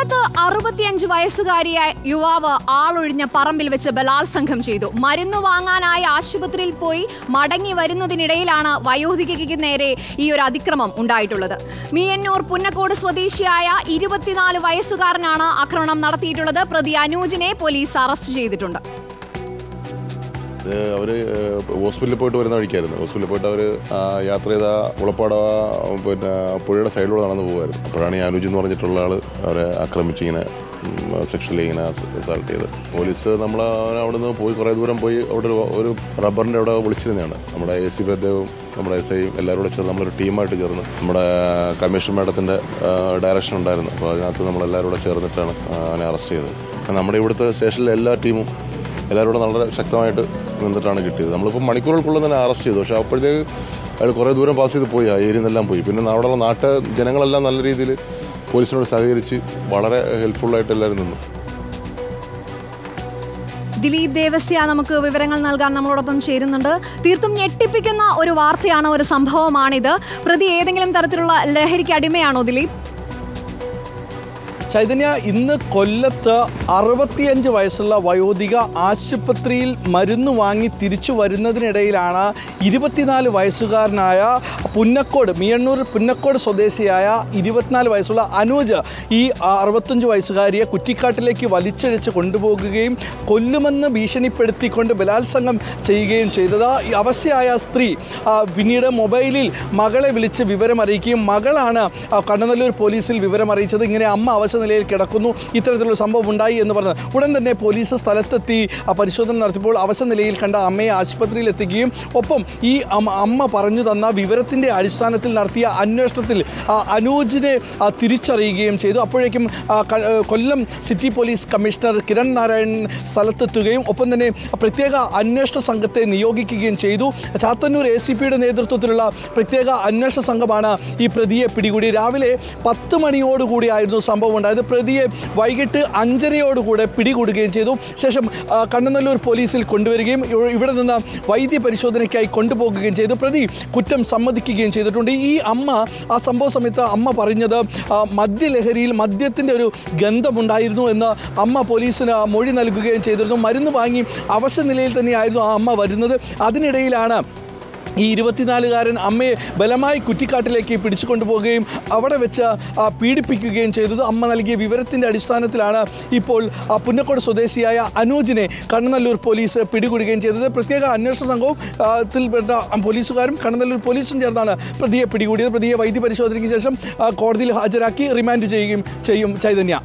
കൊല്ലത്ത് 65 വയസ്സുകാരിയായ യുവാവ് ആളൊഴിഞ്ഞ പറമ്പിൽ വെച്ച് ബലാത്സംഗം ചെയ്തു. മരുന്ന് വാങ്ങാനായി ആശുപത്രിയിൽ പോയി മടങ്ങി വരുന്നതിനിടയിലാണ് വയോധികയ്ക്ക് നേരെ ഈ ഒരു അതിക്രമം ഉണ്ടായിട്ടുള്ളത്. മീയന്നൂർ പുന്നക്കോട് സ്വദേശിയായ 24 വയസ്സുകാരനാണ് ആക്രമണം നടത്തിയിട്ടുള്ളത്. പ്രതി അനൂജിനെ പോലീസ് അറസ്റ്റ് ചെയ്തിട്ടുണ്ട്. അവർ ഹോസ്പിറ്റലിൽ പോയിട്ട് വരുന്ന വഴിക്കായിരുന്നു. ഹോസ്പിറ്റലിൽ പോയിട്ട് അവർ യാത്ര ചെയ്ത ഉളപ്പാട് പുഴയുടെ സൈഡിലൂടെ നടന്നു പോകുമായിരുന്നു. അപ്പോഴാണ് ഈ അനൂജ് എന്ന് പറഞ്ഞിട്ടുള്ള ആൾ അവരെ ആക്രമിച്ച് ഇങ്ങനെ സെക്ഷലി ഇങ്ങനെ അസാൾട്ട് ചെയ്ത്. പോലീസ് നമ്മൾ അവിടെ നിന്ന് പോയി കുറേ ദൂരം പോയി അവിടെ ഒരു റബ്ബറിൻ്റെ അവിടെ വിളിച്ചിരുന്നതാണ്. നമ്മുടെ AC പ്രദേവും നമ്മുടെ SIയും എല്ലാവരും കൂടെ ചേർന്ന് നമ്മളൊരു ടീമായിട്ട് ചേർന്ന് നമ്മുടെ കമ്മീഷൻ മാഡത്തിൻ്റെ ഡയറക്ഷൻ ഉണ്ടായിരുന്നു. അപ്പോൾ അതിനകത്ത് നമ്മളെല്ലാവരും കൂടെ ചേർന്നിട്ടാണ് അവനെ അറസ്റ്റ് ചെയ്തത്. നമ്മുടെ ഇവിടുത്തെ സ്റ്റേഷനിലെ എല്ലാ ടീമും എല്ലാവരും വളരെ ശക്തമായിട്ട് നിന്നിട്ടാണ് കിട്ടിയത്. നമ്മളിപ്പോൾ മണിക്കൂറുകൾക്കുള്ളിൽ തന്നെ അറസ്റ്റ് ചെയ്തു. പക്ഷേ അപ്പോഴത്തേക്ക് അയാൾ കുറേ ദൂരം പാസ് ചെയ്ത് പോയി, ആ ഏരിയയിൽ നിന്നെല്ലാം പോയി. പിന്നെ അവിടെയുള്ള ജനങ്ങളെല്ലാം നല്ല രീതിയിൽ പോലീസിനോട് സഹകരിച്ച് വളരെ ഹെൽപ്ഫുള്ളായിട്ട് എല്ലാവരും നിന്നു. ദിലീപ് ദേവസ്യ നമുക്ക് വിവരങ്ങൾ നൽകാൻ നമ്മളോടൊപ്പം ചേരുന്നുണ്ട്. തീർത്തും ഞെട്ടിപ്പിക്കുന്ന ഒരു വാർത്തയാണ്, ഒരു സംഭവമാണിത്. പ്രതി ഏതെങ്കിലും തരത്തിലുള്ള ലഹരിക്ക് അടിമയാണോ ദിലീപ്? ചൈതന്യ, ഇന്ന് കൊല്ലത്ത് 65 വയസ്സുള്ള വയോധിക ആശുപത്രിയിൽ മരുന്ന് വാങ്ങി തിരിച്ചു വരുന്നതിനിടയിലാണ് 24 വയസ്സുകാരനായ മീയന്നൂർ പുന്നക്കോട് സ്വദേശിയായ 24 വയസ്സുള്ള അനൂജ് ഈ 65 വയസ്സുകാരിയെ കുറ്റിക്കാട്ടിലേക്ക് വലിച്ചഴിച്ച് കൊണ്ടുപോകുകയും കൊല്ലുമെന്ന് ഭീഷണിപ്പെടുത്തിക്കൊണ്ട് ബലാത്സംഗം ചെയ്യുകയും ചെയ്തത്. ഈ അവശയായ സ്ത്രീ പിന്നീട് മൊബൈലിൽ മകളെ വിളിച്ച് വിവരം അറിയിക്കുകയും മകളാണ് കണ്ണനല്ലൂർ പോലീസിൽ വിവരം അറിയിച്ചത്. ഇങ്ങനെ അമ്മ അവശ നിലയിൽ കിടക്കുന്നു, ഇത്തരത്തിലുള്ള സംഭവം ഉണ്ടായി എന്ന് പറഞ്ഞത്. ഉടൻ തന്നെ പോലീസ് സ്ഥലത്തെത്തി പരിശോധന നടത്തിയപ്പോൾ അവശ നിലയിൽ കണ്ട അമ്മയെ ആശുപത്രിയിൽ എത്തിക്കുകയും ഒപ്പം ഈ അമ്മ പറഞ്ഞു തന്ന വിവരത്തിൻ്റെ അടിസ്ഥാനത്തിൽ നടത്തിയ അന്വേഷണത്തിൽ അനൂജിനെ തിരിച്ചറിയുകയും ചെയ്തു. അപ്പോഴേക്കും Kollam city police commissioner Kiran Narayanan സ്ഥലത്തെത്തുകയും ഒപ്പം തന്നെ പ്രത്യേക അന്വേഷണ സംഘത്തെ നിയോഗിക്കുകയും ചെയ്തു. ചാത്തന്നൂർ ACPയുടെ നേതൃത്വത്തിലുള്ള പ്രത്യേക അന്വേഷണ സംഘമാണ് ഈ പ്രതിയെ പിടികൂടി. രാവിലെ 10 മണിയോടുകൂടിയായിരുന്നു സംഭവം ഉണ്ടായത്. പ്രതിയെ വൈകിട്ട് 5:30 പിടികൂടുകയും ചെയ്തു. ശേഷം കണ്ണനല്ലൂർ പോലീസിൽ കൊണ്ടുവരികയും ഇവിടെ നിന്ന് വൈദ്യ പരിശോധനയ്ക്കായി കൊണ്ടുപോകുകയും ചെയ്തു. പ്രതി കുറ്റം സമ്മതിക്കുകയും ചെയ്തിട്ടുണ്ട്. ഈ അമ്മ ആ സംഭവ സമയത്ത് അമ്മ പറഞ്ഞത് മദ്യലഹരിയിൽ മദ്യത്തിൻ്റെ ഒരു ഗന്ധമുണ്ടായിരുന്നു എന്ന് അമ്മ പോലീസിന് മൊഴി നൽകുകയും ചെയ്തിരുന്നു. മരുന്ന് വാങ്ങി അവശ നിലയിൽ തന്നെയായിരുന്നു ആ അമ്മ വരുന്നത്. അതിനിടയിലാണ് ഈ 24-കാരൻ അമ്മയെ ബലമായി കുറ്റിക്കാട്ടിലേക്ക് പിടിച്ചു കൊണ്ടുപോവുകയും അവിടെ വെച്ച് പീഡിപ്പിക്കുകയും ചെയ്തത്. അമ്മ നൽകിയ വിവരത്തിൻ്റെ അടിസ്ഥാനത്തിലാണ് ഇപ്പോൾ പുന്നക്കോട് സ്വദേശിയായ അനൂജിനെ കണ്ണനല്ലൂർ പോലീസ് പിടികൂടുകയും ചെയ്തത്. പ്രത്യേക അന്വേഷണ സംഘവും ത്തിൽപ്പെട്ട പോലീസുകാരും കണ്ണനല്ലൂർ പോലീസും ചേർന്നാണ് പ്രതിയെ പിടികൂടിയത്. പ്രതിയെ വൈദ്യ പരിശോധനയ്ക്ക് ശേഷം കോടതിയിൽ ഹാജരാക്കി റിമാൻഡ് ചെയ്യുകയും ചെയ്യും. ചൈതന്യ.